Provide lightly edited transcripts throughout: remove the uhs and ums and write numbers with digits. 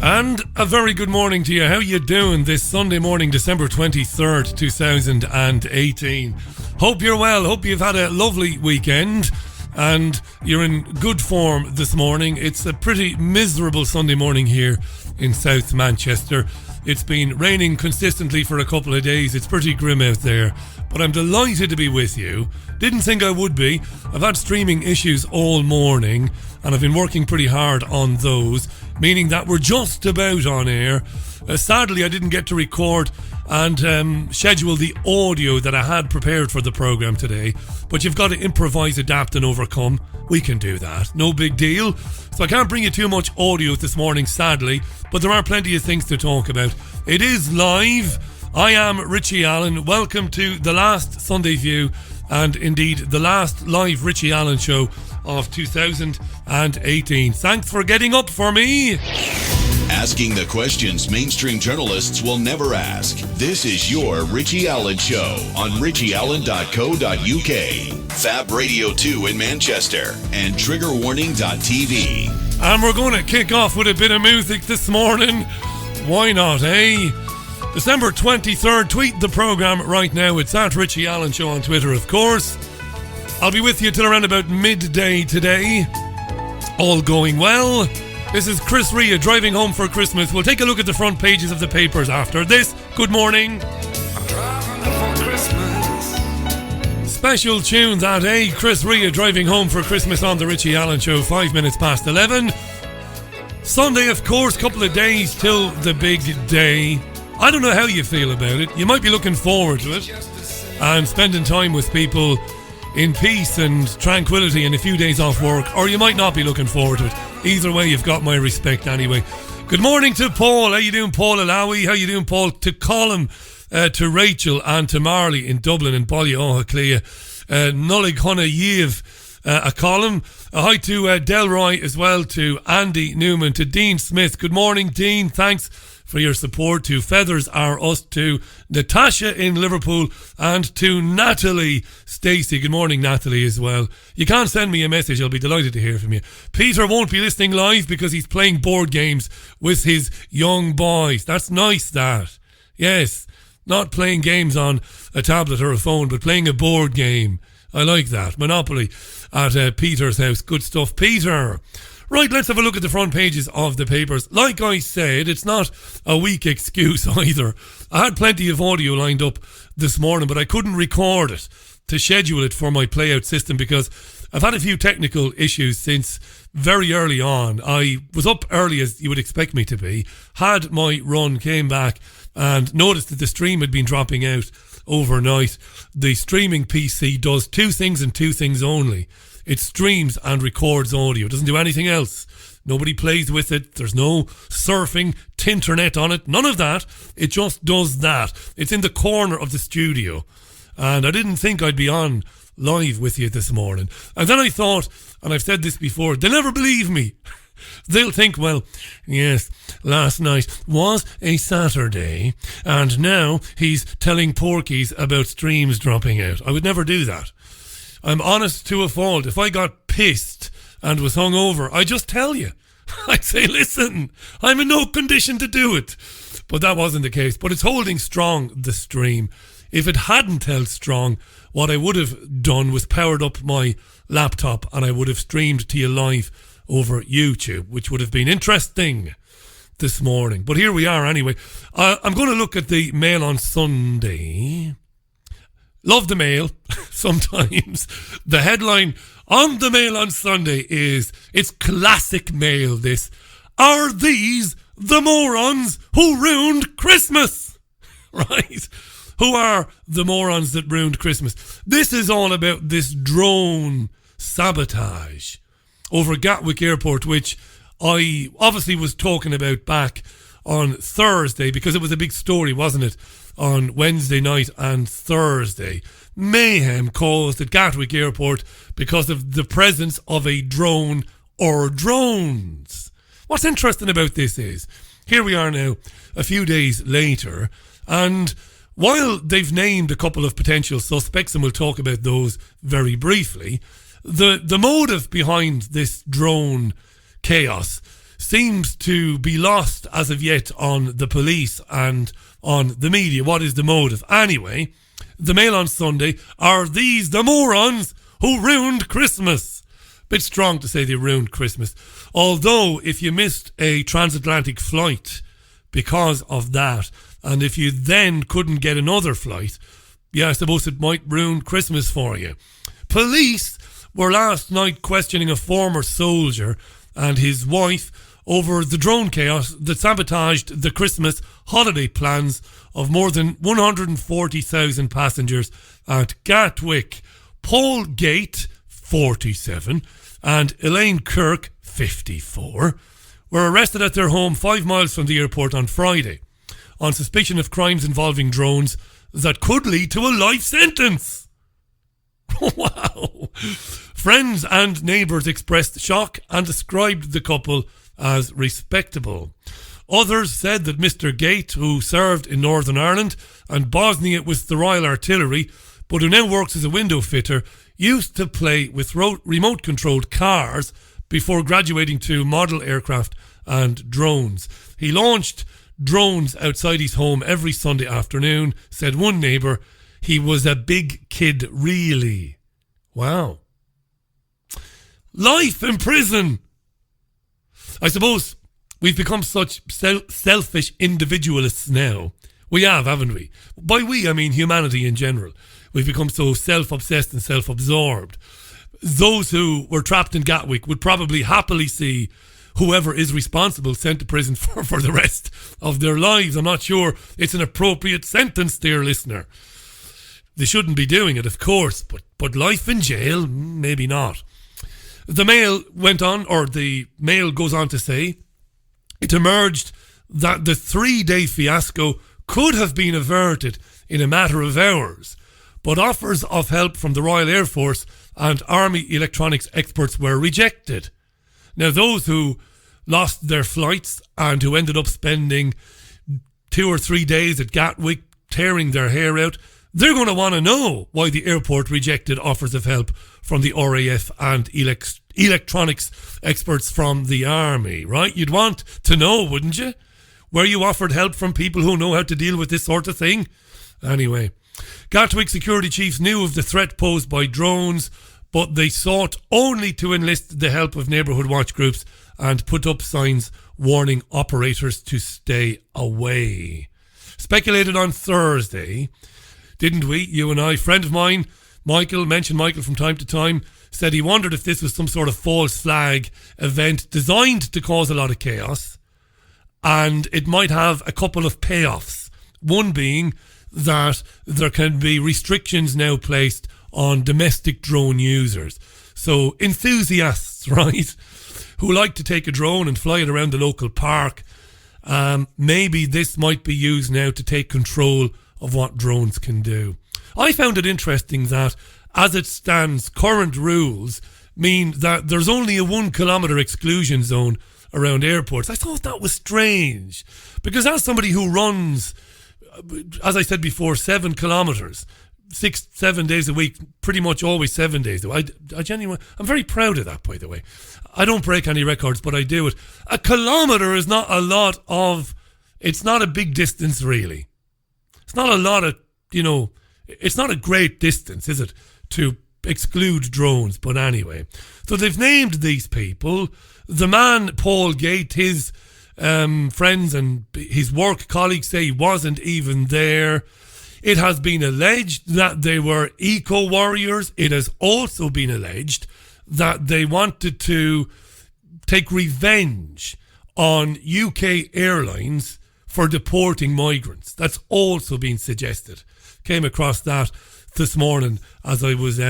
And a very good morning to you. How you doing this Sunday morning, December 23rd, 2018? Hope you're well. Hope you've had a lovely weekend and you're in good form this morning. It's a pretty miserable Sunday morning here in South Manchester. It's been raining consistently for a couple of days. It's pretty grim out there, but I'm delighted to be with you. Didn't think I would be. I've had streaming issues all morning and I've been working pretty hard on those, meaning that we're just about on air. Sadly, I didn't get to record and schedule the audio that I had prepared for the programme today, but you've got to improvise, adapt and overcome. We can do that, no big deal. So I can't bring you too much audio this morning, sadly, but there are plenty of things to talk about. It is live. I am Richie Allen. Welcome to the last Sunday View and indeed the last live Richie Allen Show of 2018. Thanks for getting up for me. Asking the questions mainstream journalists will never ask. This is your Richie Allen Show on richieallen.co.uk, Fab Radio 2 in Manchester, and triggerwarning.tv. And we're going to kick off with a bit of music this morning. Why not, eh? December 23rd, tweet the programme right now. It's at Richie Allen Show on Twitter, of course. I'll be with you till around about midday today. All going well. This is Chris Rea driving home for Christmas. We'll take a look at the front pages of the papers after this. Good morning. I'm driving home for Christmas. Special tunes at Chris Rea driving home for Christmas on the Richie Allen Show, 5 minutes past 11. Sunday, of course, couple of days till the big day. I don't know how you feel about it. You might be looking forward to it and spending time with people in peace and tranquility and a few days off work, or you might not be looking forward to it. Either way, you've got my respect anyway. Good morning to Paul. How you doing, Paul Alawi? How you doing, Paul? To Colin, to Rachel and to Marley in Dublin and Ballyahaclia. Nullig Honna Yiv, a Colin. Hi to Delroy as well, to Andy Newman, to Dean Smith. Good morning, Dean. Thanks for your support. To Feathers Are Us, to Natasha in Liverpool, and to Natalie Stacey. Good morning, Natalie, as well. You can send me a message. I'll be delighted to hear from you. Peter won't be listening live because he's playing board games with his young boys. That's nice, that. Yes, not playing games on a tablet or a phone, but playing a board game. I like that. Monopoly at Peter's house. Good stuff, Peter. Right, let's have a look at the front pages of the papers. Like I said, it's not a weak excuse either. I had plenty of audio lined up this morning, but I couldn't record it to schedule it for my playout system because I've had a few technical issues since very early on. I was up early as you would expect me to be, had my run, came back and noticed that the stream had been dropping out overnight. The streaming PC does two things and two things only. It streams and records audio. It doesn't do anything else. Nobody plays with it. There's no surfing, tinternet on it. None of that. It just does that. It's in the corner of the studio. And I didn't think I'd be on live with you this morning. And then I thought, and I've said this before, they'll never believe me. They'll think, well, yes, last night was a Saturday and now he's telling porkies about streams dropping out. I would never do that. I'm honest to a fault. If I got pissed and was hungover, I'd just tell you. I'd say, listen, I'm in no condition to do it. But that wasn't the case. But it's holding strong, the stream. If it hadn't held strong, what I would have done was powered up my laptop and I would have streamed to you live over YouTube, which would have been interesting this morning. But here we are anyway. I'm going to look at the Mail on Sunday. Love the Mail, sometimes. The headline on the Mail on Sunday is, it's classic Mail, this. Are these the morons who ruined Christmas? Right? Who are the morons that ruined Christmas? This is all about this drone sabotage over Gatwick Airport, which I obviously was talking about back on Thursday because it was a big story, wasn't it? On Wednesday night and Thursday. Mayhem caused at Gatwick Airport because of the presence of a drone or drones. What's interesting about this is, here we are now, a few days later, and while they've named a couple of potential suspects, and we'll talk about those very briefly, the motive behind this drone chaos seems to be lost as of yet on the police and on the media. What is the motive? Anyway, the Mail on Sunday, are these the morons who ruined Christmas? Bit strong to say they ruined Christmas. Although, if you missed a transatlantic flight because of that, and if you then couldn't get another flight, yeah, I suppose it might ruin Christmas for you. Police were last night questioning a former soldier and his wife over the drone chaos that sabotaged the Christmas holiday plans of more than 140,000 passengers at Gatwick. Paul Gate, 47, and Elaine Kirk, 54, were arrested at their home 5 miles from the airport on Friday on suspicion of crimes involving drones that could lead to a life sentence. Wow. Friends and neighbours expressed shock and described the couple as respectable. Others said that Mr. Gate, who served in Northern Ireland and Bosnia with the Royal Artillery, but who now works as a window fitter, used to play with remote-controlled cars before graduating to model aircraft and drones. He launched drones outside his home every Sunday afternoon, said one neighbour. He was a big kid, really. Wow. Life in prison. I suppose we've become such selfish individualists now. We have, haven't we? By we, I mean humanity in general. We've become so self-obsessed and self-absorbed. Those who were trapped in Gatwick would probably happily see whoever is responsible sent to prison for the rest of their lives. I'm not sure it's an appropriate sentence, dear listener. They shouldn't be doing it, of course, but life in jail, maybe not. The Mail went on, or the Mail goes on to say, it emerged that the 3-day fiasco could have been averted in a matter of hours, but offers of help from the Royal Air Force and Army electronics experts were rejected. Now, those who lost their flights and who ended up spending 2 or 3 days at Gatwick tearing their hair out, they're going to want to know why the airport rejected offers of help from the RAF and electronics experts from the Army, right? You'd want to know, wouldn't you? Were you offered help from people who know how to deal with this sort of thing? Anyway, Gatwick security chiefs knew of the threat posed by drones, but they sought only to enlist the help of neighbourhood watch groups and put up signs warning operators to stay away. Speculated on Thursday, didn't we? You and I. Friend of mine, Michael, mentioned Michael from time to time, said he wondered if this was some sort of false flag event designed to cause a lot of chaos, and it might have a couple of payoffs. One being that there can be restrictions now placed on domestic drone users. So enthusiasts, right, who like to take a drone and fly it around the local park, maybe this might be used now to take control of what drones can do. I found it interesting that, as it stands, current rules mean that there's only a 1 kilometre exclusion zone around airports. I thought that was strange, because as somebody who runs, as I said before, 7 kilometres, 6-7 days a week, pretty much always 7 days a week. I genuinely, I'm very proud of that, by the way. I don't break any records, but I do it. A kilometre is not a lot of, it's not a big distance really. It's not a lot of, it's not a great distance, is it, to exclude drones? But anyway, so they've named these people. The man, Paul Gate, his friends and his work colleagues say he wasn't even there. It has been alleged that they were eco-warriors. It has also been alleged that they wanted to take revenge on UK airlines for deporting migrants. That's also been suggested. Came across that this morning as I was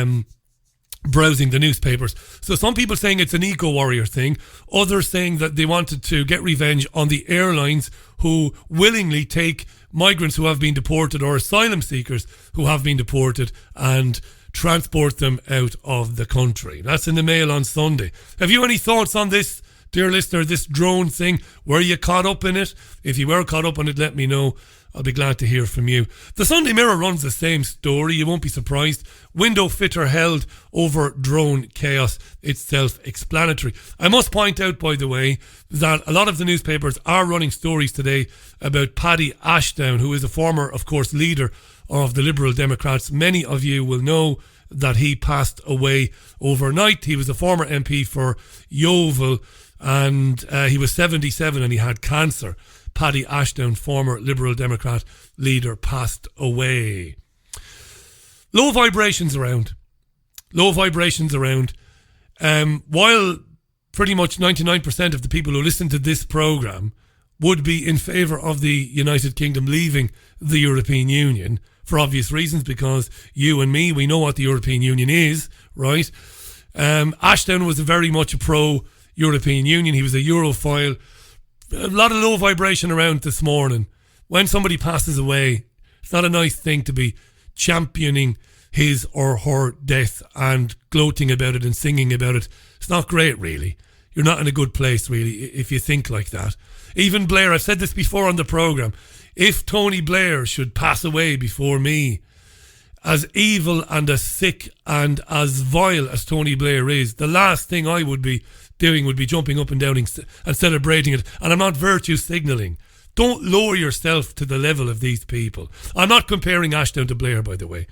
browsing the newspapers. So some people saying it's an eco-warrior thing, others saying that they wanted to get revenge on the airlines who willingly take migrants who have been deported or asylum seekers who have been deported and transport them out of the country. That's in the Mail on Sunday. Have you any thoughts on this dear listener, this drone thing, were you caught up in it? If you were caught up in it, let me know. I'll be glad to hear from you. The Sunday Mirror runs the same story. You won't be surprised. Window fitter held over drone chaos. It's self-explanatory. I must point out, by the way, that a lot of the newspapers are running stories today about Paddy Ashdown, who is a former, of course, leader of the Liberal Democrats. Many of you will know that he passed away overnight. He was a former MP for Yeovil, and he was 77 and he had cancer. Paddy Ashdown, former Liberal Democrat leader, passed away. Low vibrations around. While pretty much 99% of the people who listen to this programme would be in favour of the United Kingdom leaving the European Union, for obvious reasons, because you and me, we know what the European Union is, right? Ashdown was very much a pro-European Union. He was a Europhile. A lot of low vibration around this morning. When somebody passes away, it's not a nice thing to be championing his or her death and gloating about it and singing about it. It's not great, really. You're not in a good place, really, if you think like that. Even Blair, I've said this before on the programme, if Tony Blair should pass away before me, as evil and as sick and as vile as Tony Blair is, the last thing I would be doing would be jumping up and down and celebrating it. And I'm not virtue signalling. Don't lower yourself to the level of these people. I'm not comparing Ashdown to Blair, by the way,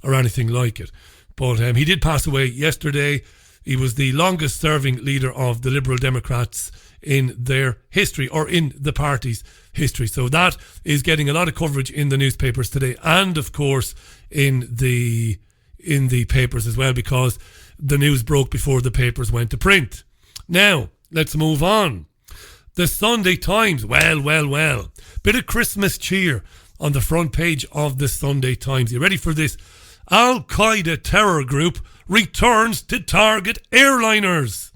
or anything like it. But he did pass away yesterday. He was the longest serving leader of the Liberal Democrats in their history, or in the party's history. So that is getting a lot of coverage in the newspapers today, and of course in the papers as well, because the news broke before the papers went to print. Now, let's move on. The Sunday Times. Well. Bit of Christmas cheer on the front page of the Sunday Times. You ready for this? Al-Qaeda terror group returns to target airliners.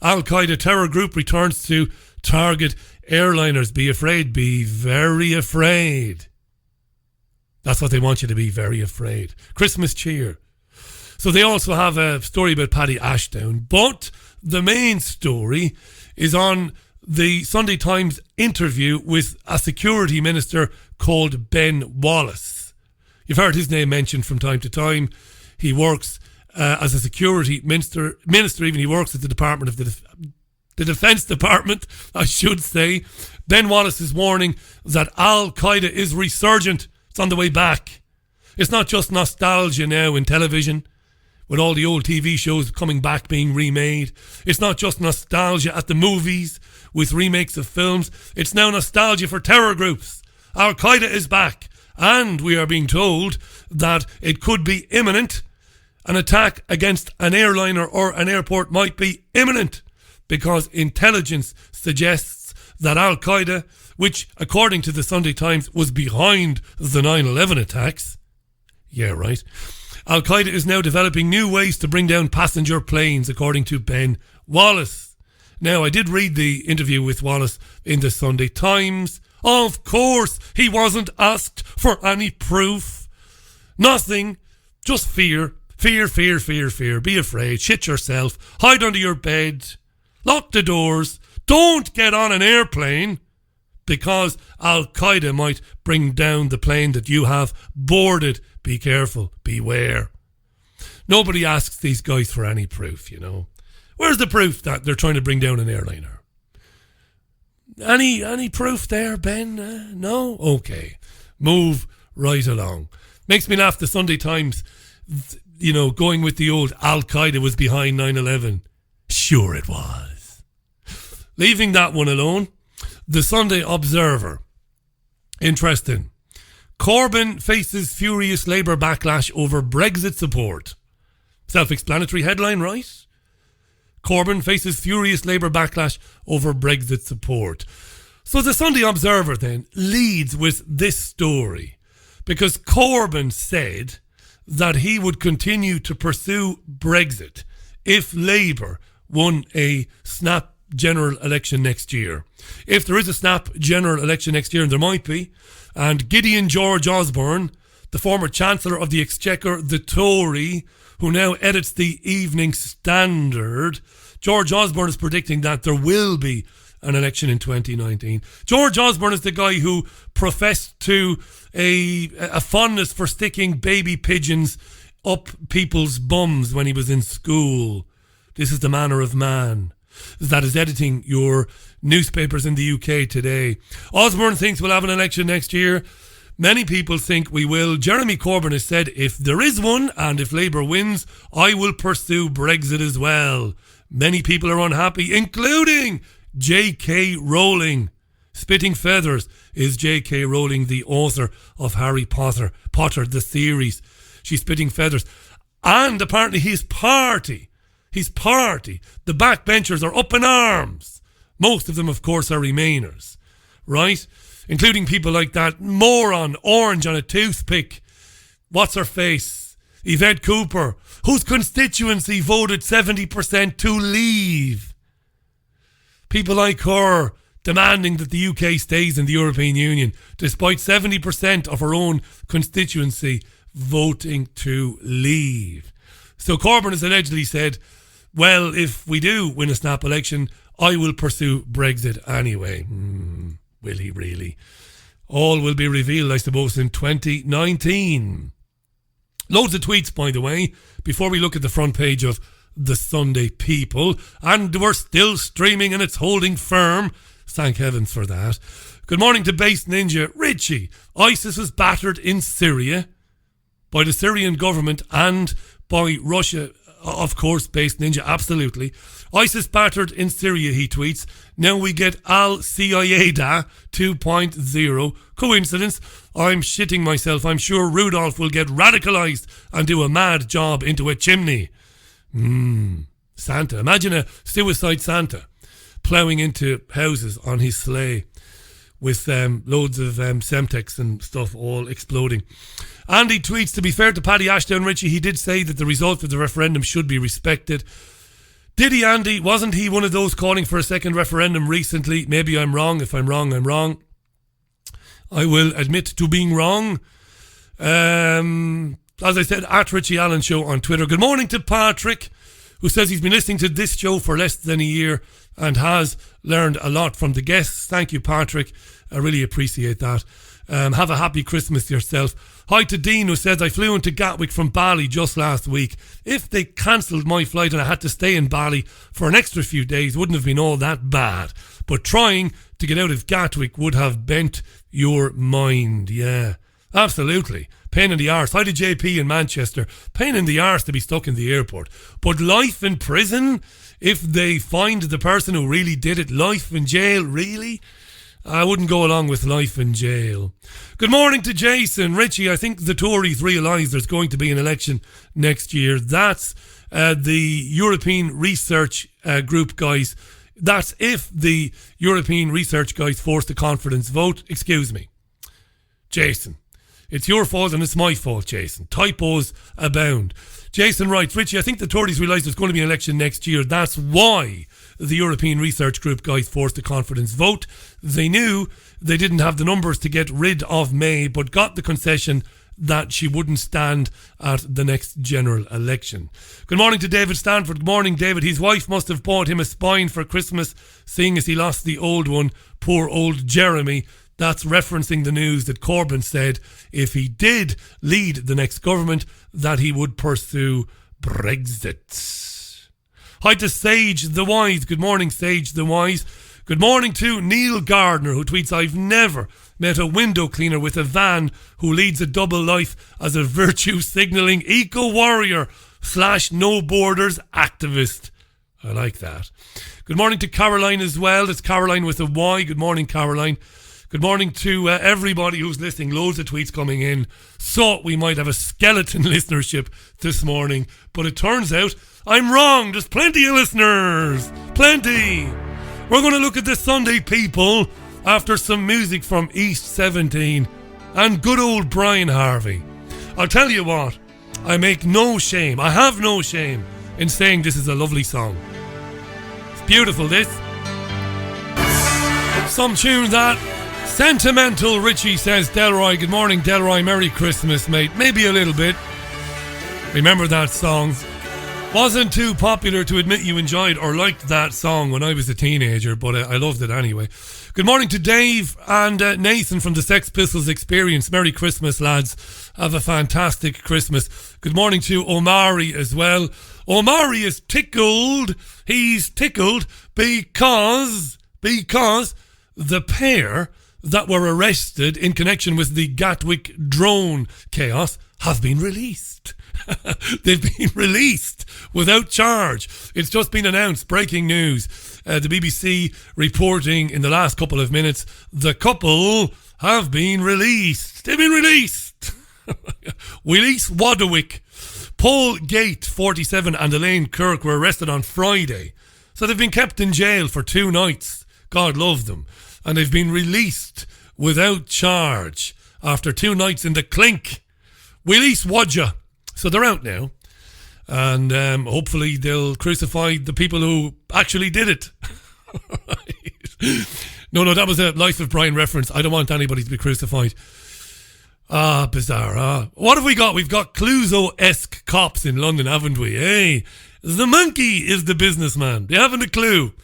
Al-Qaeda terror group returns to target airliners. Be afraid. Be very afraid. That's what they want you to be, very afraid. Christmas cheer. So they also have a story about Paddy Ashdown, but the main story is on the Sunday Times interview with a security minister called Ben Wallace. You've heard his name mentioned from time to time. He works as a security minister, even he works at the Department of the Defence Department, I should say. Ben Wallace is warning that Al-Qaeda is resurgent. It's on the way back. It's not just nostalgia now in television, with all the old TV shows coming back, being remade. It's not just nostalgia at the movies with remakes of films. It's now nostalgia for terror groups. Al-Qaeda is back, and we are being told that it could be imminent. An attack against an airliner or an airport might be imminent, because intelligence suggests that Al-Qaeda, which according to the Sunday Times was behind the 9/11 attacks, yeah, right, Al-Qaeda is now developing new ways to bring down passenger planes, according to Ben Wallace. Now, I did read the interview with Wallace in the Sunday Times. Of course, he wasn't asked for any proof. Nothing. Just fear. Fear. Be afraid. Shit yourself. Hide under your bed. Lock the doors. Don't get on an airplane, because Al-Qaeda might bring down the plane that you have boarded. Be careful. Beware. Nobody asks these guys for any proof, you know. Where's the proof that they're trying to bring down an airliner? Any proof there, Ben? No? Okay. Move right along. Makes me laugh, the Sunday Times, you know, going with the old Al-Qaeda was behind 9/11. Sure it was. Leaving that one alone, the Sunday Observer. Interesting. Corbyn faces furious Labour backlash over Brexit support. Self-explanatory headline, right? Corbyn faces furious Labour backlash over Brexit support. So the Sunday Observer then leads with this story, because Corbyn said that he would continue to pursue Brexit if Labour won a snap general election next year. If there is a snap general election next year, and there might be, and Gideon George Osborne, the former Chancellor of the Exchequer, the Tory, who now edits the Evening Standard, George Osborne is predicting that there will be an election in 2019. George Osborne is the guy who professed to a fondness for sticking baby pigeons up people's bums when he was in school. This is the manner of man that is editing your newspapers in the UK today. Osborne thinks we'll have an election next year. Many people think we will. Jeremy Corbyn has said, if there is one and if Labour wins, I will pursue Brexit as well. Many people are unhappy, including J.K. Rowling. Spitting Feathers is J.K. Rowling, the author of Harry Potter, the series. She's spitting feathers. And apparently his party, the backbenchers are up in arms. Most of them, of course, are Remainers, right? Including people like that moron, orange on a toothpick. What's her face? Yvette Cooper, whose constituency voted 70% to leave. People like her demanding that the UK stays in the European Union, despite 70% of her own constituency voting to leave. So Corbyn has allegedly said, well, if we do win a snap election, I will pursue Brexit anyway. Will he really? All will be revealed, I suppose, in 2019. Loads of tweets, by the way, before we look at the front page of the Sunday People. And we're still streaming and it's holding firm. Thank heavens for that. Good morning to Base Ninja. Richie, ISIS was battered in Syria by the Syrian government and by Russia. Of course, Base Ninja, absolutely. ISIS battered in Syria, he tweets. Now we get Al-Qaeda 2.0. Coincidence? I'm shitting myself. I'm sure Rudolph will get radicalised and do a mad job into a chimney. Santa. Imagine a suicide Santa ploughing into houses on his sleigh with loads of Semtex and stuff all exploding. Andy tweets, to be fair to Paddy Ashdown, Richie, he did say that the result of the referendum should be respected. Did he, Andy? Wasn't he one of those calling for a second referendum recently? Maybe I'm wrong. If I'm wrong, I'm wrong. I will admit to being wrong. As I said, at Richie Allen Show on Twitter. Good morning to Patrick, who says he's been listening to this show for less than a year and has learned a lot from the guests. Thank you, Patrick. I really appreciate that. Have a happy Christmas yourself. Hi to Dean, who says I flew into Gatwick from Bali just last week. If they cancelled my flight and I had to stay in Bali for an extra few days, wouldn't have been all that bad. But trying to get out of Gatwick would have bent your mind. Yeah, absolutely. Pain in the arse. Hi to JP in Manchester. Pain in the arse to be stuck in the airport. But life in prison, if they find the person who really did it, life in jail, really? I wouldn't go along with life in jail. Good morning to Jason. Richie, I think the Tories realise there's going to be an election next year. That's the European Research Group guys. That's if the European Research guys force the confidence vote. Excuse me. Jason, it's your fault and it's my fault, Jason. Typos abound. Jason writes, Richie, I think the Tories realise there's going to be an election next year. That's why the European Research Group guys forced a confidence vote. They knew they didn't have the numbers to get rid of May, but got the concession that she wouldn't stand at the next general election. Good morning to David Stanford. Good morning, David. His wife must have bought him a spine for Christmas, seeing as he lost the old one. Poor old Jeremy. That's referencing the news that Corbyn said if he did lead the next government, that he would pursue Brexit. Hi to Sage the Wise. Good morning, Sage the Wise. Good morning to Neil Gardner, who tweets, I've never met a window cleaner with a van who leads a double life as a virtue signalling eco-warrior / no borders activist. I like that. Good morning to Caroline as well. It's Caroline with a Y. Good morning, Caroline. Good morning to everybody who's listening. Loads of tweets coming in. Thought we might have a skeleton listenership this morning, but it turns out I'm wrong. There's plenty of listeners. Plenty. We're going to look at the Sunday People after some music from East 17 and good old Brian Harvey. I'll tell you what, I make no shame. I have no shame in saying this is a lovely song. It's beautiful, this. Some tune that. Sentimental, Richie says Delroy. Good morning, Delroy. Merry Christmas, mate. Maybe a little bit. Remember that song? Wasn't too popular to admit you enjoyed or liked that song when I was a teenager, but I loved it anyway. Good morning to Dave and Nathan from the Sex Pistols Experience. Merry Christmas, lads. Have a fantastic Christmas. Good morning to Omari as well. Omari is tickled. He's tickled because the pair that were arrested in connection with the Gatwick drone chaos have been released. They've been released without charge. It's just been announced. Breaking news. The BBC reporting in the last couple of minutes, the couple have been released. They've been released. Willis Wadwick, Paul Gate, 47, and Elaine Kirk were arrested on Friday. So they've been kept in jail for 2 nights. God love them. And they've been released without charge after 2 nights in the clink. Willis Wadja. So they're out now. And hopefully they'll crucify the people who actually did it. No, that was a Life of Brian reference. I don't want anybody to be crucified. Bizarre. What have we got? We've got Clouseau-esque cops in London, haven't we? Hey, the monkey is the businessman. They haven't a clue.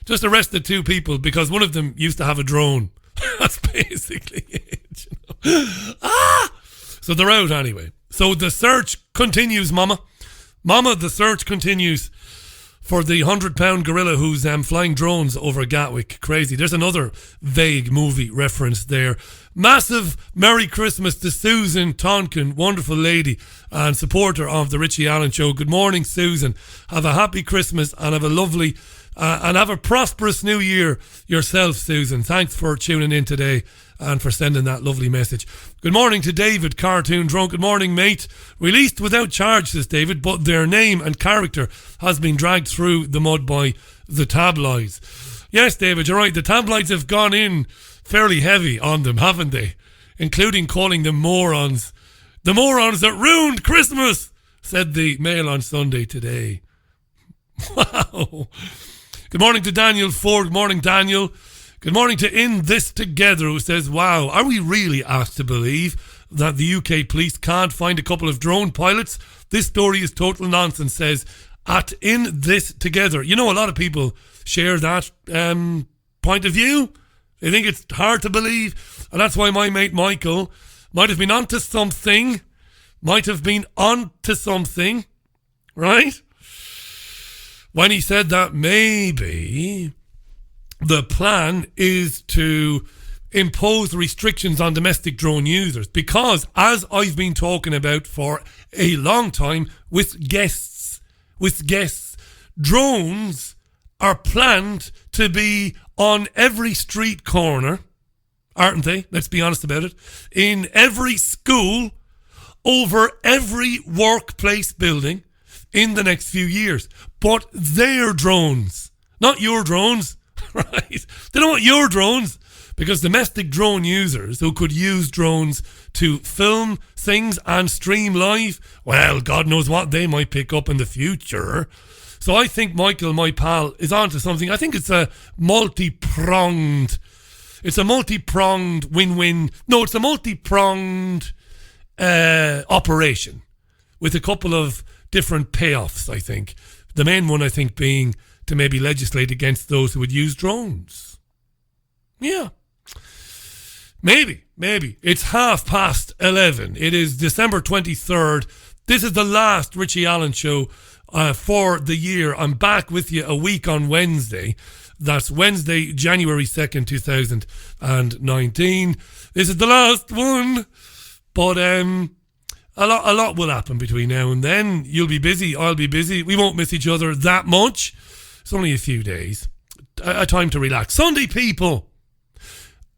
Just arrested 2 people because one of them used to have a drone. That's basically it. So they're out anyway. So the search continues, Mama. Mama, the search continues for the 100-pound gorilla who's flying drones over Gatwick. Crazy. There's another vague movie reference there. Massive Merry Christmas to Susan Tonkin, wonderful lady and supporter of the Richie Allen Show. Good morning, Susan. Have a happy Christmas and have a lovely and have a prosperous new year yourself, Susan. Thanks for tuning in today and for sending that lovely message. Good morning to David, Cartoon Drunk. Good morning, mate. Released without charge, says David, but their name and character has been dragged through the mud by the tabloids. Yes, David, you're right. The tabloids have gone in fairly heavy on them, haven't they? Including calling them morons. The morons that ruined Christmas, said the Mail on Sunday today. Wow. Good morning to Daniel Ford. Good morning, Daniel. Good morning to In This Together, who says, wow, are we really asked to believe that the UK police can't find a couple of drone pilots? This story is total nonsense, says at In This Together. You know, a lot of people share that point of view. They think it's hard to believe. And that's why my mate Michael might have been onto something. Right? When he said that maybe the plan is to impose restrictions on domestic drone users because, as I've been talking about for a long time with guests, drones are planned to be on every street corner, aren't they? Let's be honest about it. In every school, over every workplace building in the next few years. But their drones, not your drones. Right? They don't want your drones because domestic drone users who could use drones to film things and stream live, well, God knows what they might pick up in the future. So I think Michael, my pal, is onto something. I think it's a multi-pronged win-win. No, it's a multi-pronged operation with a couple of different payoffs, I think. The main one, I think, being to maybe legislate against those who would use drones. Yeah. Maybe. It's 11:30. It is December 23rd. This is the last Richie Allen Show for the year. I'm back with you a week on Wednesday. That's Wednesday, January 2nd, 2019. This is the last one. But a lot will happen between now and then. You'll be busy. I'll be busy. We won't miss each other that much. It's only a few days. A time to relax. Sunday, people.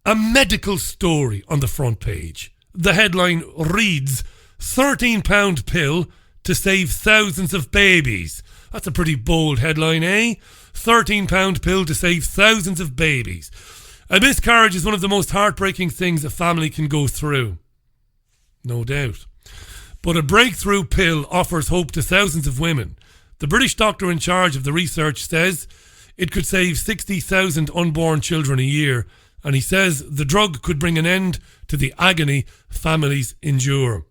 A medical story on the front page. The headline reads, £13 pill to save thousands of babies. That's a pretty bold headline, eh? £13 pill to save thousands of babies. A miscarriage is one of the most heartbreaking things a family can go through. No doubt. But a breakthrough pill offers hope to thousands of women. The British doctor in charge of the research says it could save 60,000 unborn children a year, and he says the drug could bring an end to the agony families endure.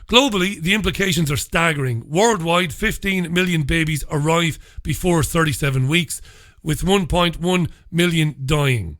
Globally, the implications are staggering. Worldwide, 15 million babies arrive before 37 weeks, with 1.1 million dying.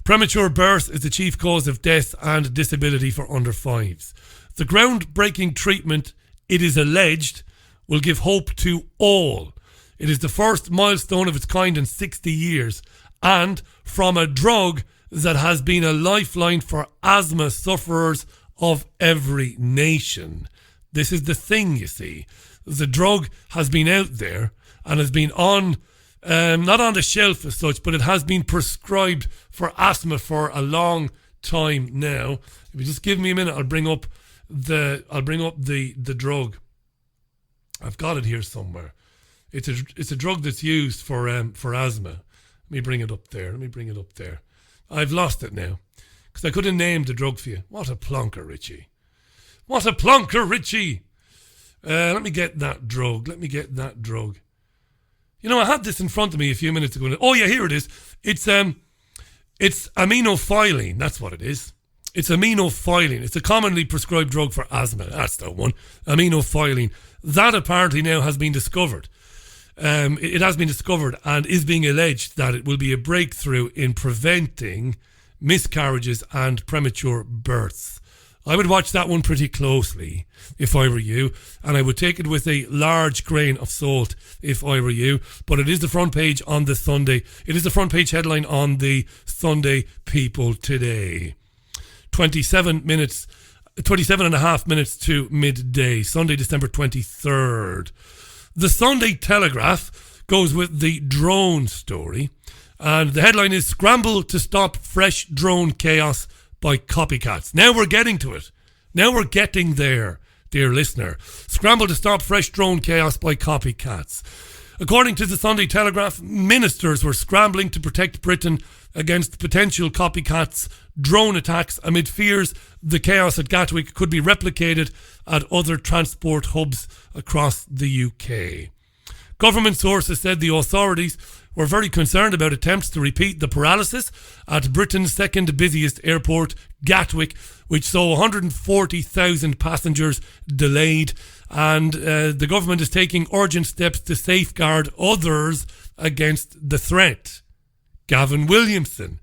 Premature birth is the chief cause of death and disability for under 5s. The groundbreaking treatment, it is alleged, will give hope to all. It is the first milestone of its kind in 60 years, and from a drug that has been a lifeline for asthma sufferers of every nation. This is the thing, you see. The drug has been out there and has been on, not on the shelf as such, but it has been prescribed for asthma for a long time now. If you just give me a minute, I'll bring up the drug. I've got it here somewhere. It's a drug that's used for asthma. Let me bring it up there. I've lost it now because I couldn't name the drug for you. What a plonker, Richie. Let me get that drug. You know, I had this in front of me a few minutes ago. Oh yeah, here it is. It's aminophylline. That's what it is. It's aminophylline. It's a commonly prescribed drug for asthma. That's the one. Aminophylline. That apparently now has been discovered. It has been discovered and is being alleged that it will be a breakthrough in preventing miscarriages and premature births. I would watch that one pretty closely if I were you, and I would take it with a large grain of salt if I were you. But it is the front page on the Sunday. It is the front page headline on the Sunday People today. 27 and a half minutes to midday, Sunday, December 23rd. The Sunday Telegraph goes with the drone story, and the headline is "Scramble to Stop Fresh Drone Chaos by Copycats." Now we're getting to it. Now we're getting there, dear listener. Scramble to stop fresh drone chaos by copycats. According to the Sunday Telegraph, ministers were scrambling to protect Britain against potential copycats' drone attacks amid fears the chaos at Gatwick could be replicated at other transport hubs across the UK. Government sources said the authorities were very concerned about attempts to repeat the paralysis at Britain's second busiest airport, Gatwick, which saw 140,000 passengers delayed, and the government is taking urgent steps to safeguard others against the threat. Gavin Williamson,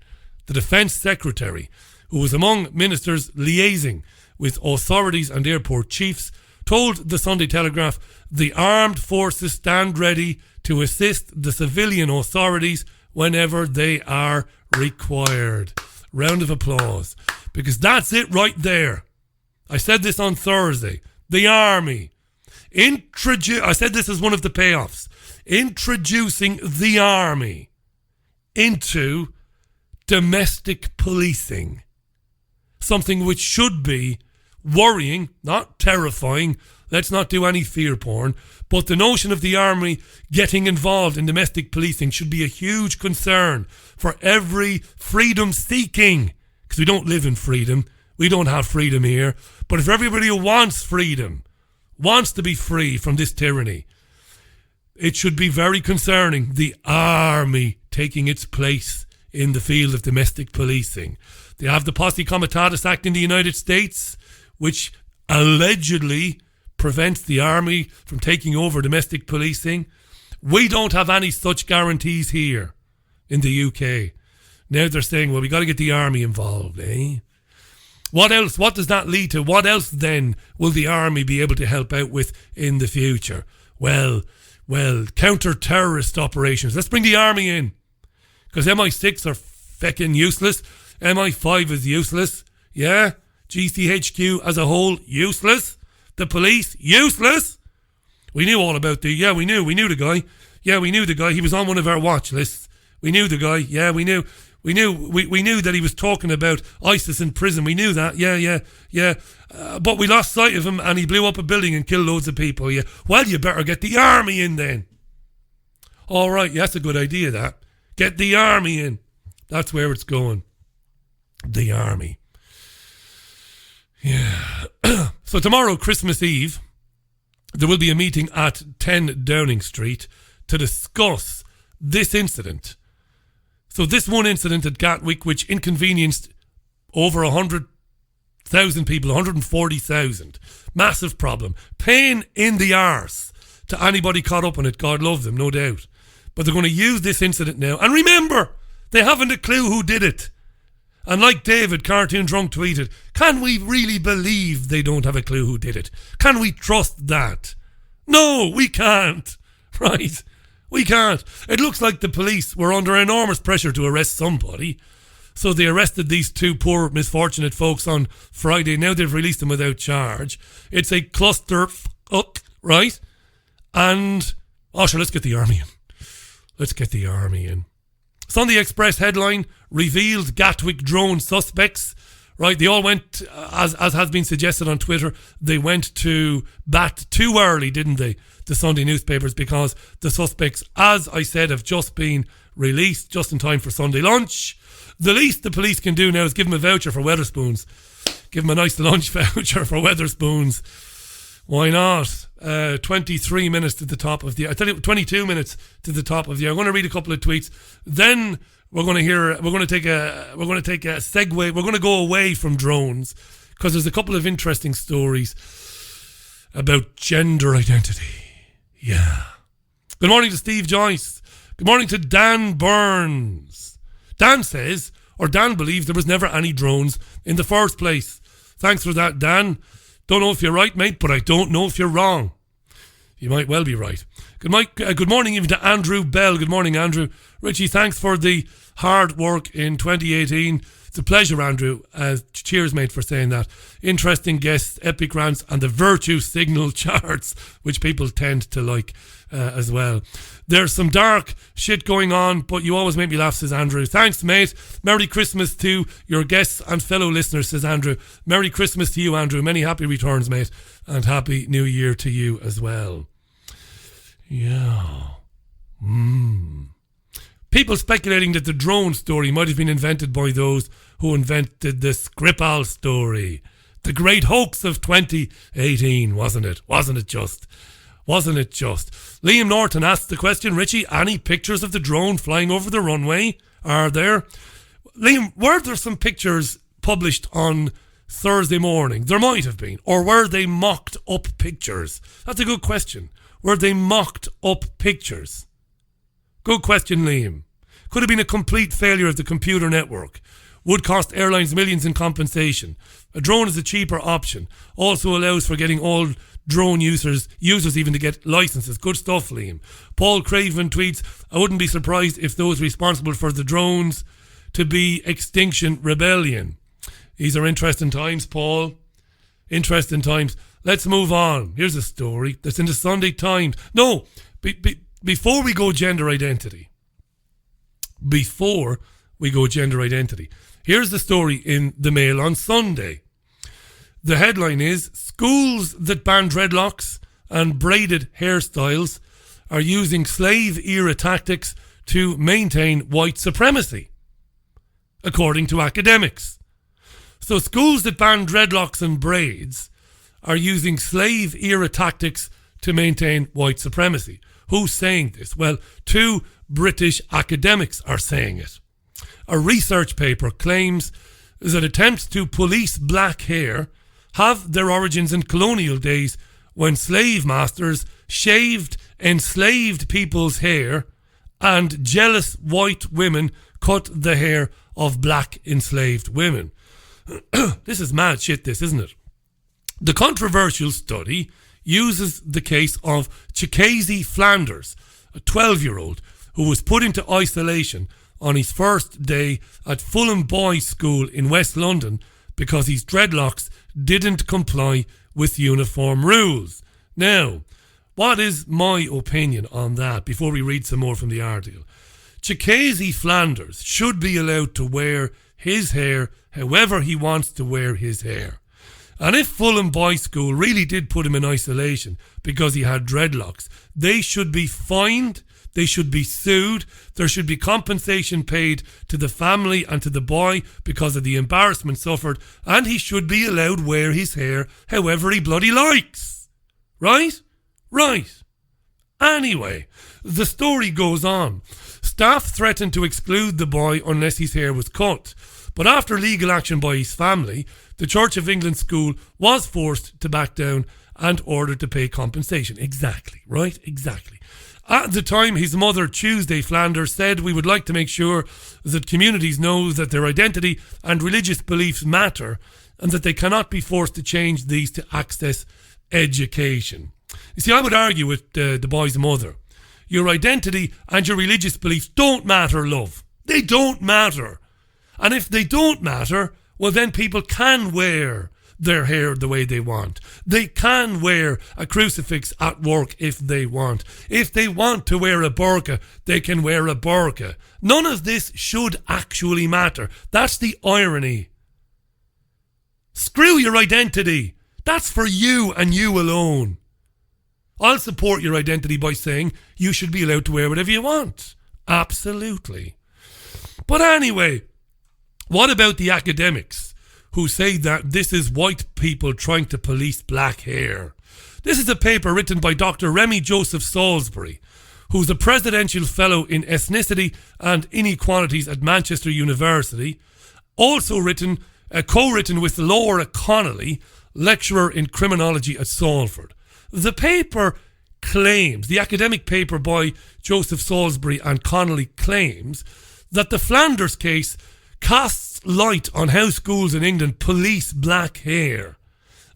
the Defence Secretary, who was among ministers liaising with authorities and airport chiefs, told the Sunday Telegraph the armed forces stand ready to assist the civilian authorities whenever they are required. Round of applause. Because that's it right there. I said this on Thursday. The army. I said this as one of the payoffs. Introducing the army into domestic policing. Something which should be worrying, not terrifying. Let's not do any fear porn. But the notion of the army getting involved in domestic policing should be a huge concern for every freedom seeking. Because we don't live in freedom. We don't have freedom here. But if everybody who wants freedom, wants to be free from this tyranny, it should be very concerning. The army taking its place in the field of domestic policing. They have the Posse Comitatus Act in the United States, which allegedly prevents the army from taking over domestic policing. We don't have any such guarantees here in the UK. Now they're saying, well, we got to get the army involved, eh? What else? What does that lead to? What else then will the army be able to help out with in the future? Well, counter-terrorist operations. Let's bring the army in. Because MI6 are feckin' useless. MI5 is useless. Yeah? GCHQ as a whole, useless. The police, useless. We knew all about we knew the guy. Yeah, we knew the guy. He was on one of our watch lists. We knew the guy. Yeah, we knew that he was talking about ISIS in prison. We knew that. Yeah. But we lost sight of him and he blew up a building and killed loads of people. Yeah. Well, you better get the army in then. All right, yeah, that's a good idea, that. Get the army in. That's where it's going. The army. Yeah. So tomorrow, Christmas Eve, there will be a meeting at 10 Downing Street to discuss this incident. So this one incident at Gatwick, which inconvenienced over 100 1,000 people, 140,000. Massive problem. Pain in the arse to anybody caught up in it. God love them, no doubt. But they're going to use this incident now. And remember, they haven't a clue who did it. And like David, Cartoon Drunk, tweeted, can we really believe they don't have a clue who did it? Can we trust that? No, we can't. Right? We can't. It looks like the police were under enormous pressure to arrest somebody. So they arrested these two poor, misfortunate folks on Friday. Now they've released them without charge. It's a cluster, right? And, sure, let's get the army in. Let's get the army in. Sunday Express headline, revealed Gatwick drone suspects. Right, they all went, as has been suggested on Twitter, they went to bat too early, didn't they, the Sunday newspapers, because the suspects, as I said, have just been released just in time for Sunday lunch. The least the police can do now is give them a voucher for Wetherspoons. Give them a nice lunch voucher for Wetherspoons. Why not? 23 minutes to the top of the... I tell you, 22 minutes to the top of the... I'm going to read a couple of tweets. Then we're going to take a segue. We're going to go away from drones because there's a couple of interesting stories about gender identity. Yeah. Good morning to Steve Joyce. Good morning to Dan Burns. Dan says, or Dan believes, there was never any drones in the first place. Thanks for that, Dan. Don't know if you're right, mate, but I don't know if you're wrong. You might well be right. Good morning even to Andrew Bell. Good morning, Andrew. Richie, thanks for the hard work in 2018. It's a pleasure, Andrew. Cheers, mate, for saying that. Interesting guests, epic rants, and the virtue signal charts, which people tend to like as well. There's some dark shit going on, but you always make me laugh, says Andrew. Thanks, mate. Merry Christmas to your guests and fellow listeners, says Andrew. Merry Christmas to you, Andrew. Many happy returns, mate. And Happy New Year to you as well. Yeah. People speculating that the drone story might have been invented by those who invented the Skripal story. The great hoax of 2018, wasn't it? Wasn't it just? Liam Norton asked the question, Richie, any pictures of the drone flying over the runway? Are there? Liam, were there some pictures published on Thursday morning? There might have been. Or were they mocked up pictures? That's a good question. Were they mocked up pictures? Good question, Liam. Could have been a complete failure of the computer network. Would cost airlines millions in compensation. A drone is a cheaper option. Also allows for getting all drone users even to get licenses. Good stuff, Liam. Paul Craven tweets, I wouldn't be surprised if those responsible for the drones to be Extinction Rebellion. These are interesting times, Paul. Interesting times. Let's move on. Here's a story that's in the Sunday Times. No, before we go gender identity. Here's the story in the Mail on Sunday. The headline is, schools that ban dreadlocks and braided hairstyles are using slave-era tactics to maintain white supremacy, according to academics. So schools that ban dreadlocks and braids are using slave-era tactics to maintain white supremacy. Who's saying this? Well, two British academics are saying it. A research paper claims that attempts to police black hair have their origins in colonial days when slave masters shaved enslaved people's hair and jealous white women cut the hair of black enslaved women. This is mad shit, this, isn't it? The controversial study uses the case of Chikazi Flanders, a 12-year-old who was put into isolation on his first day at Fulham Boys School in West London because his dreadlocks didn't comply with uniform rules. Now, what is my opinion on that before we read some more from the article? Chikazi Flanders should be allowed to wear his hair however he wants to wear his hair. And if Fulham Boys School really did put him in isolation because he had dreadlocks, they should be fined, they should be sued, there should be compensation paid to the family and to the boy because of the embarrassment suffered, and he should be allowed wear his hair however he bloody likes. Right? Right. Anyway, the story goes on. Staff threatened to exclude the boy unless his hair was cut. But after legal action by his family, the Church of England school was forced to back down and ordered to pay compensation. Exactly, right? Exactly. At the time, his mother, Tuesday Flanders, said, "We would like to make sure that communities know that their identity and religious beliefs matter and that they cannot be forced to change these to access education." You see, I would argue with the boy's mother. Your identity and your religious beliefs don't matter, love. They don't matter. And if they don't matter, well, then people can wear their hair the way they want. They can wear a crucifix at work if they want. If they want to wear a burqa, they can wear a burqa. None of this should actually matter. That's the irony. Screw your identity. That's for you and you alone. I'll support your identity by saying you should be allowed to wear whatever you want. Absolutely. But anyway, what about the academics who say that this is white people trying to police black hair? This is a paper written by Dr. Remy Joseph Salisbury, who's a presidential fellow in ethnicity and inequalities at Manchester University, also co-written with Laura Connolly, lecturer in criminology at Salford. The paper claims, the academic paper by Joseph Salisbury and Connolly claims that the Flanders case casts light on how schools in England police black hair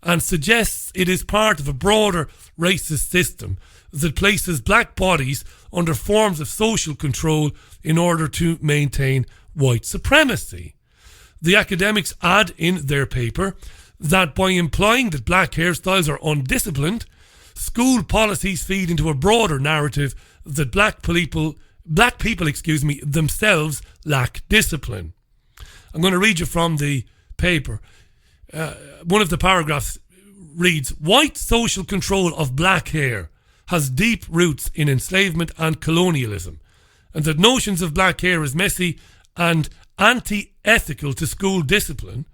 and suggests it is part of a broader racist system that places black bodies under forms of social control in order to maintain white supremacy. The academics add in their paper that by implying that black hairstyles are undisciplined, school policies feed into a broader narrative that black people themselves lack discipline. I'm going to read you from the paper. One of the paragraphs reads, "White social control of black hair has deep roots in enslavement and colonialism, and that notions of black hair as messy and anti-ethical to school discipline,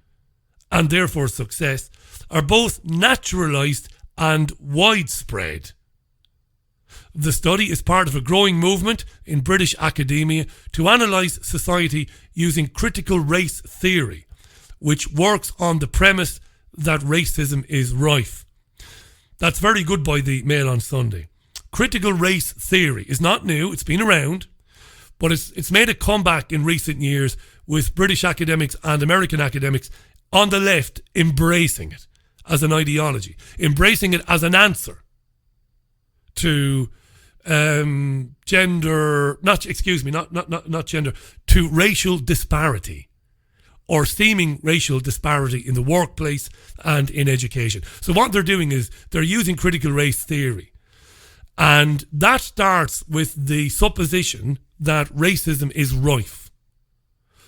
and therefore success, are both naturalised and widespread. The study is part of a growing movement in British academia to analyse society using critical race theory, which works on the premise that racism is rife." That's very good by the Mail on Sunday. Critical race theory is not new, it's been around, but it's made a comeback in recent years with British academics and American academics on the left embracing it as an ideology, embracing it as an answer to to racial disparity or seeming racial disparity in the workplace and in education. So what they're doing is they're using critical race theory, and that starts with the supposition that racism is rife.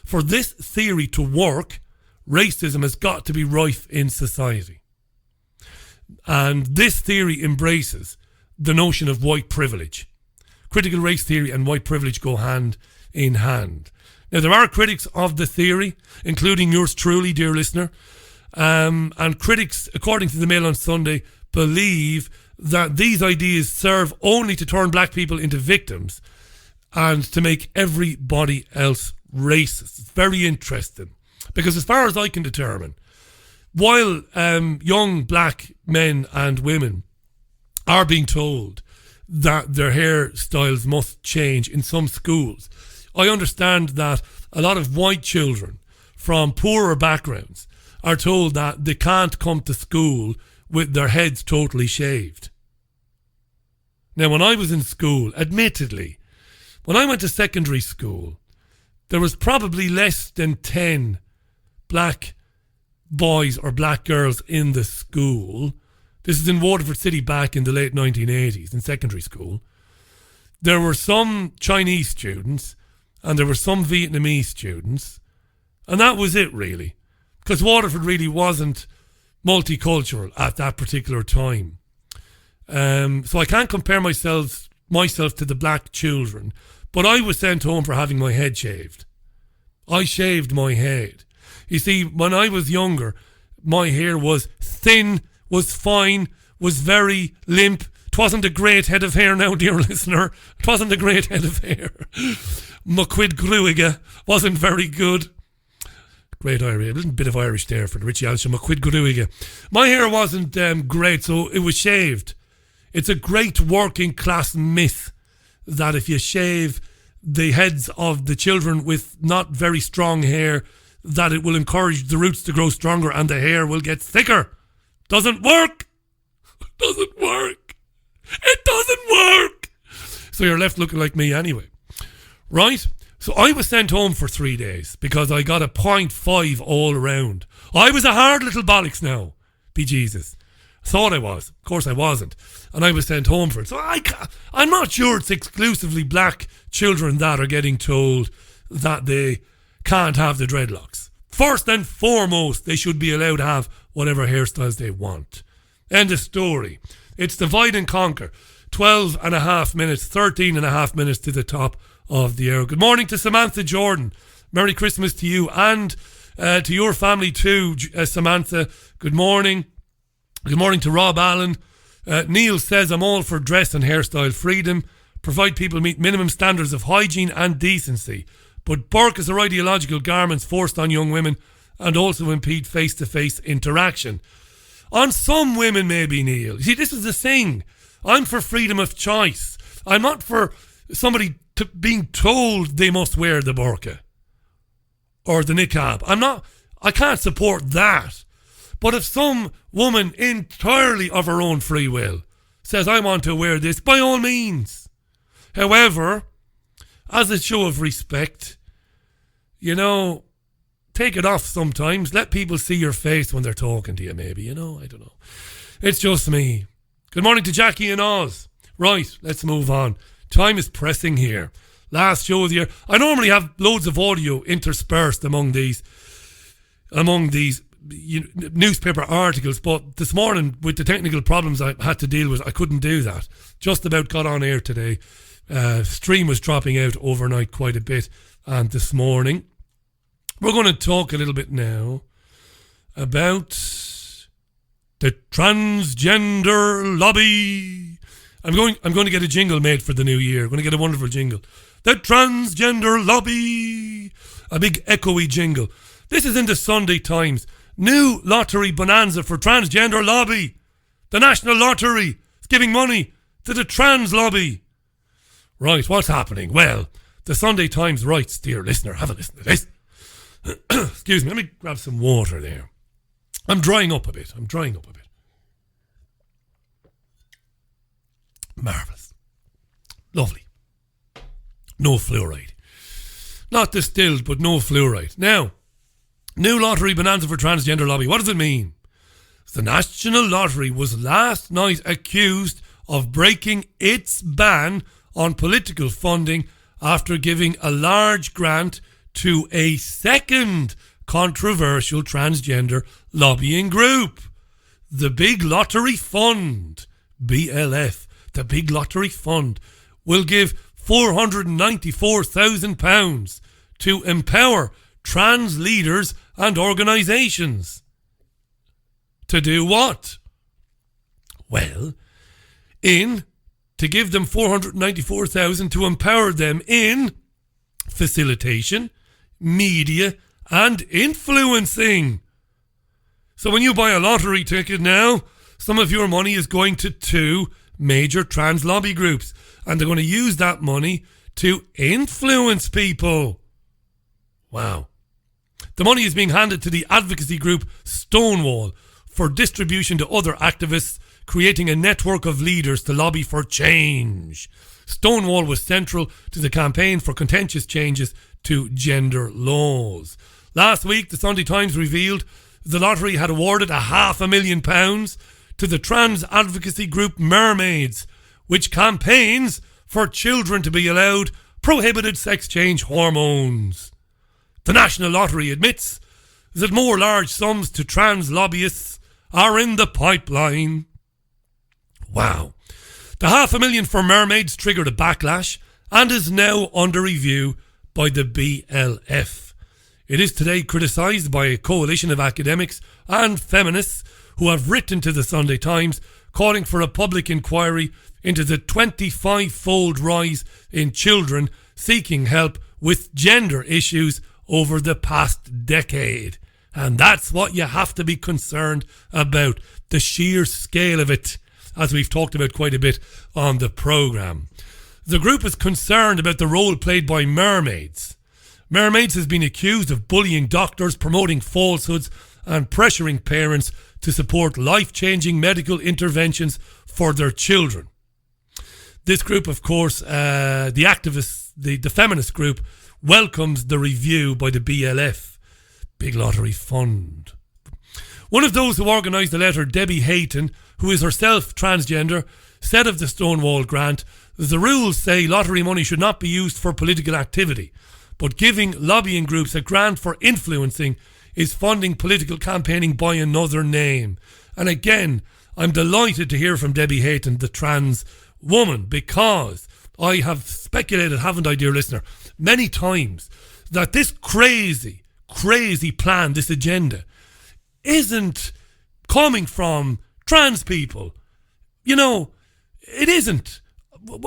For this theory to work, racism has got to be rife in society. And this theory embraces the notion of white privilege. Critical race theory and white privilege go hand in hand. Now, there are critics of the theory, including yours truly, dear listener, and critics, according to the Mail on Sunday, believe that these ideas serve only to turn black people into victims and to make everybody else racist. It's very interesting, because as far as I can determine, while young black men and women are being told that their hairstyles must change in some schools, I understand that a lot of white children from poorer backgrounds are told that they can't come to school with their heads totally shaved. Now, when I was in school, admittedly, when I went to secondary school, there was probably less than 10 black boys or black girls in the school. This is in Waterford City back in the late 1980s in secondary school. There were some Chinese students and there were some Vietnamese students, and that was it really, because Waterford really wasn't multicultural at that particular time. So I can't compare myself to the black children, but I was sent home for having my head shaved. I shaved my head. You see, when I was younger, my hair was thin, was fine, was very limp. It wasn't a great head of hair now, dear listener. It wasn't a great head of hair. My quid gruiga wasn't very good. Great Irish. A little bit of Irish there for the Richie Allen Show. Quid Goruiga. My hair wasn't great, so it was shaved. It's a great working class myth that if you shave the heads of the children with not very strong hair, that it will encourage the roots to grow stronger and the hair will get thicker. Doesn't work. Doesn't work. It doesn't work. So you're left looking like me anyway. Right? So I was sent home for 3 days because I got a 0.5 all around. I was a hard little bollocks now. Be Jesus. Thought I was. Of course I wasn't. And I was sent home for it. So I'm not sure it's exclusively black children that are getting told that they can't have the dreadlocks. First and foremost, they should be allowed to have whatever hairstyles they want. End of story. It's divide and conquer. 12 and a half minutes, 13 and a half minutes to the top of the hour. Good morning to Samantha Jordan. Merry Christmas to you and to your family too, Samantha. Good morning. Good morning to Rob Allen. Neil says, I'm all for dress and hairstyle freedom. Provide people meet minimum standards of hygiene and decency. But burqas are ideological garments forced on young women and also impede face-to-face interaction. On some women maybe, Neil. You see, this is the thing. I'm for freedom of choice. I'm not for somebody being told they must wear the burqa or the niqab. I can't support that. But if some woman entirely of her own free will says, I want to wear this, by all means. However, as a show of respect, take it off sometimes. Let people see your face when they're talking to you, maybe, I don't know. It's just me. Good morning to Jackie and Oz. Right, let's move on. Time is pressing here. Last show of the year. I normally have loads of audio interspersed among these newspaper articles, but this morning with the technical problems I had to deal with, I couldn't do that. Just about got on air today. Stream was dropping out overnight quite a bit, and this morning we're going to talk a little bit now about the transgender lobby. I'm going to get a jingle made for the new year. I'm going to get a wonderful jingle. The transgender lobby. A big echoey jingle. This is in the Sunday Times. New lottery bonanza for transgender lobby. The National Lottery is giving money to the trans lobby. Right, what's happening? Well, the Sunday Times writes, dear listener, have a listen to this. Excuse me, let me grab some water there. I'm drying up a bit. Marvellous. Lovely. No fluoride. Not distilled, but no fluoride. Now, new lottery bonanza for transgender lobby. What does it mean? The National Lottery was last night accused of breaking its ban on political funding after giving a large grant to a second controversial transgender lobbying group. The Big Lottery Fund, BLF, the Big Lottery Fund, will give £494,000 to empower trans leaders and organisations. To do what? Well, to give them $494,000 to empower them in facilitation, media and influencing. So when you buy a lottery ticket now, some of your money is going to 2 major trans lobby groups, and they're going to use that money to influence people. Wow. The money is being handed to the advocacy group Stonewall for distribution to other activists, creating a network of leaders to lobby for change. Stonewall was central to the campaign for contentious changes to gender laws. Last week, the Sunday Times revealed the lottery had awarded £500,000 to the trans advocacy group Mermaids, which campaigns for children to be allowed prohibited sex change hormones. The National Lottery admits that more large sums to trans lobbyists are in the pipeline. Wow. The £500,000 for Mermaids triggered a backlash and is now under review by the BLF. It is today criticised by a coalition of academics and feminists who have written to the Sunday Times calling for a public inquiry into the 25-fold rise in children seeking help with gender issues over the past decade. And that's what you have to be concerned about, the sheer scale of it, as we've talked about quite a bit on the programme. The group is concerned about the role played by mermaids. Mermaids has been accused of bullying doctors, promoting falsehoods and pressuring parents to support life-changing medical interventions for their children. This group, of course, the activists, the feminist group, welcomes the review by the BLF, Big Lottery Fund. One of those who organised the letter, Debbie Hayton, who is herself transgender, said of the Stonewall grant, the rules say lottery money should not be used for political activity, but giving lobbying groups a grant for influencing is funding political campaigning by another name. And again, I'm delighted to hear from Debbie Hayton, the trans woman, because I have speculated, haven't I, dear listener, many times that this crazy plan, this agenda, isn't coming from trans people. You know, it isn't.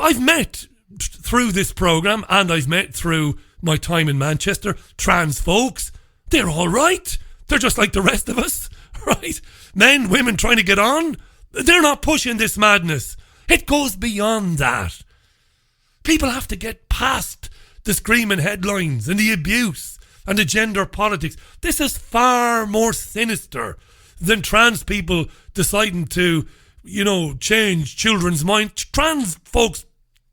I've met through this programme, and I've met through my time in Manchester, trans folks. They're all right. They're just like the rest of us, right? Men, women trying to get on. They're not pushing this madness. It goes beyond that. People have to get past the screaming headlines and the abuse and the gender politics. This is far more sinister than trans people deciding to, change children's minds. Trans folks,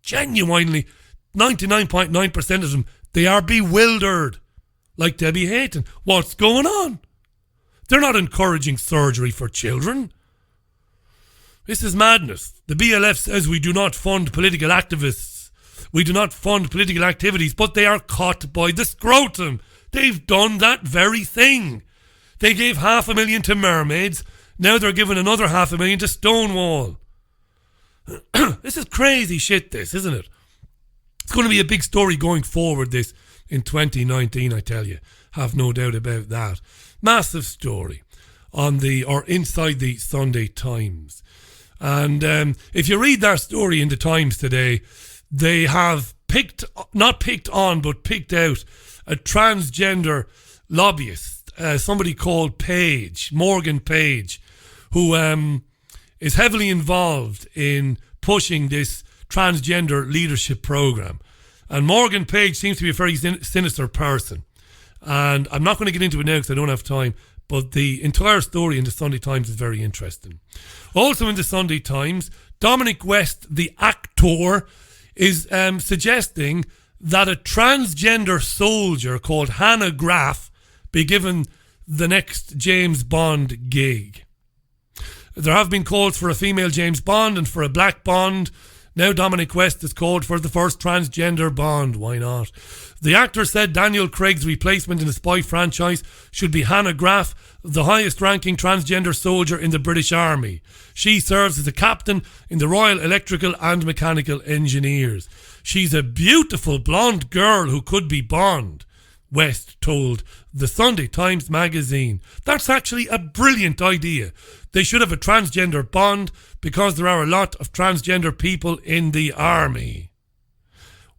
genuinely, 99.9% of them, they are bewildered. Like Debbie Hayton. What's going on? They're not encouraging surgery for children. This is madness. The BLF says we do not fund political activists. We do not fund political activities, but they are caught by the scrotum. They've done that very thing. They gave $500,000 to mermaids. Now they're giving another $500,000 to Stonewall. This is crazy shit, this, isn't it? It's going to be a big story going forward, this, in 2019, I tell you. Have no doubt about that. Massive story inside the Sunday Times. And if you read that story in the Times today, they have picked out a transgender lobbyist, somebody called Morgan Page, who is heavily involved in pushing this transgender leadership program. And Morgan Page seems to be a very sinister person. And I'm not going to get into it now because I don't have time, but the entire story in the Sunday Times is very interesting. Also in the Sunday Times, Dominic West, the actor, is suggesting that a transgender soldier called Hannah Graff be given the next James Bond gig. There have been calls for a female James Bond and for a black Bond. Now Dominic West has called for the first transgender Bond. Why not? The actor said Daniel Craig's replacement in the spy franchise should be Hannah Graff, the highest-ranking transgender soldier in the British Army. She serves as a captain in the Royal Electrical and Mechanical Engineers. She's a beautiful blonde girl who could be Bond, West told the Sunday Times magazine. That's actually a brilliant idea. They should have a transgender Bond because there are a lot of transgender people in the army.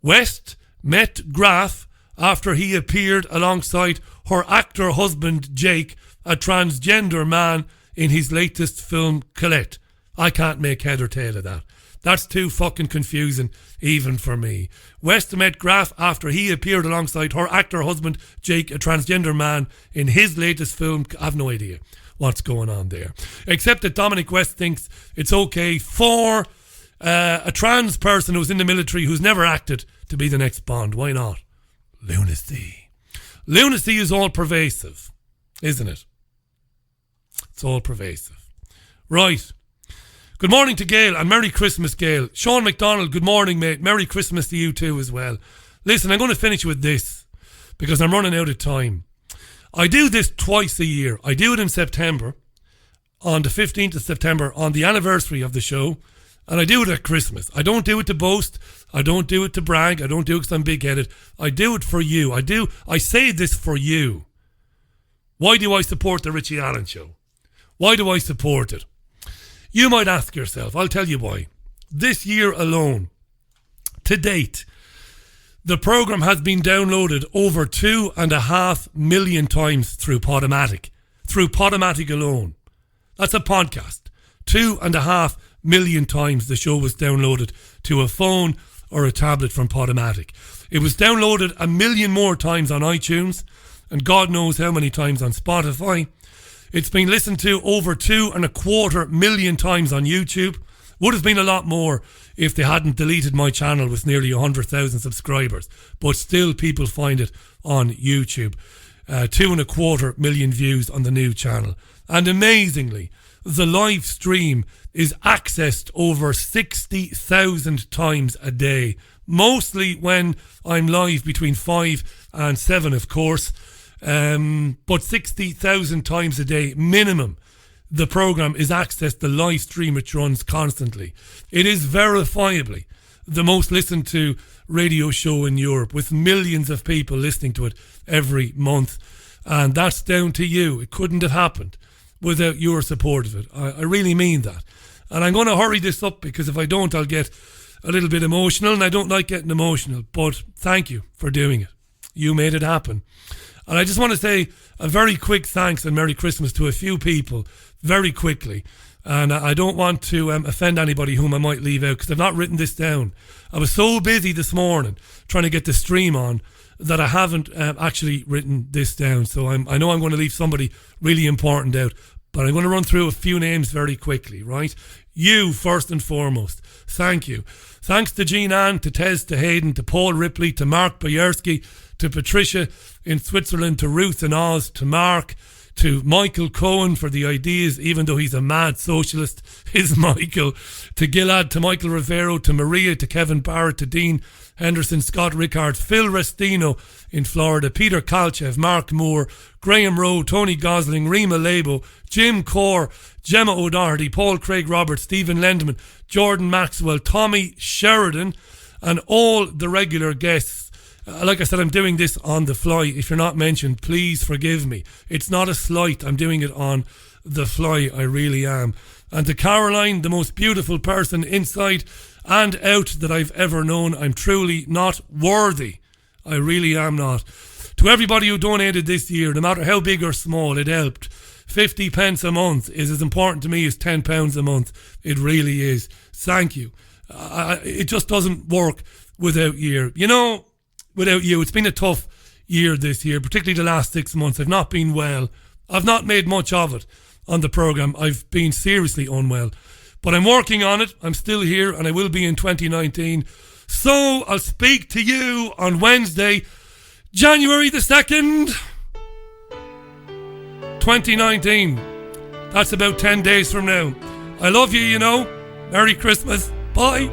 West met Graff after he appeared alongside her actor husband Jake, a transgender man, in his latest film Colette. I can't make head or tail of that. That's too fucking confusing, even for me. West met Graff after he appeared alongside her actor husband Jake, a transgender man, in his latest film. I have no idea what's going on there. Except that Dominic West thinks it's okay for a trans person who's in the military who's never acted to be the next Bond. Why not? Lunacy. Lunacy is all pervasive, isn't it? It's all pervasive. Right. Good morning to Gail and Merry Christmas, Gail. Sean McDonald, good morning, mate. Merry Christmas to you too as well. Listen, I'm going to finish with this because I'm running out of time. I do this twice a year. I do it in September, on the 15th of September, on the anniversary of the show, and I do it at Christmas. I don't do it to boast. I don't do it to brag. I don't do it because I'm big-headed. I do it for you. I say this for you. Why do I support the Richie Allen Show? Why do I support it? You might ask yourself, I'll tell you why. This year alone, to date, The programme has been downloaded over 2.5 million times through Podomatic. Through Podomatic alone. That's a podcast. 2.5 million times the show was downloaded to a phone or a tablet from Podomatic. It was downloaded 1 million more times on iTunes, and God knows how many times on Spotify. It's been listened to over 2.25 million times on YouTube. Would have been a lot more if they hadn't deleted my channel with nearly 100,000 subscribers. But still people find it on YouTube. 2.25 million views on the new channel. And amazingly, the live stream is accessed over 60,000 times a day. Mostly when I'm live between 5 and 7, of course. But 60,000 times a day minimum. The programme is accessed, the live stream which runs constantly. It is verifiably the most listened to radio show in Europe, with millions of people listening to it every month. And that's down to you. It couldn't have happened without your support of it. I really mean that. And I'm going to hurry this up because if I don't, I'll get a little bit emotional, and I don't like getting emotional. But thank you for doing it. You made it happen. And I just want to say a very quick thanks and Merry Christmas to a few people very quickly. And I don't want to offend anybody whom I might leave out because I've not written this down. I was so busy this morning trying to get the stream on that I haven't actually written this down. So I know I'm going to leave somebody really important out, but I'm going to run through a few names very quickly, right? You, first and foremost. Thank you. Thanks to Jean Ann, to Tez, to Hayden, to Paul Ripley, to Mark Boyerski, to Patricia in Switzerland, to Ruth in Oz, to Mark, to Michael Cohen for the ideas, even though he's a mad socialist, is Michael, to Gilad, to Michael Rivero, to Maria, to Kevin Barrett, to Dean Henderson, Scott Rickard, Phil Restino in Florida, Peter Kalchev, Mark Moore, Graham Rowe, Tony Gosling, Rima Labo, Jim Core, Gemma O'Doherty, Paul Craig Roberts, Stephen Lendman, Jordan Maxwell, Tommy Sheridan, and all the regular guests. Like I said, I'm doing this on the fly. If you're not mentioned, please forgive me. It's not a slight. I'm doing it on the fly. I really am. And to Caroline, the most beautiful person inside and out that I've ever known, I'm truly not worthy. I really am not. To everybody who donated this year, no matter how big or small, it helped. 50 pence a month is as important to me as £10 a month. It really is. Thank you. It just doesn't work without you. You know, without you, it's been a tough year this year, particularly the last 6 months. I've not been well. I've not made much of it on the programme. I've been seriously unwell. But I'm working on it. I'm still here and I will be in 2019. So I'll speak to you on Wednesday, January the 2nd, 2019. That's about 10 days from now. I love you, you know. Merry Christmas. Bye.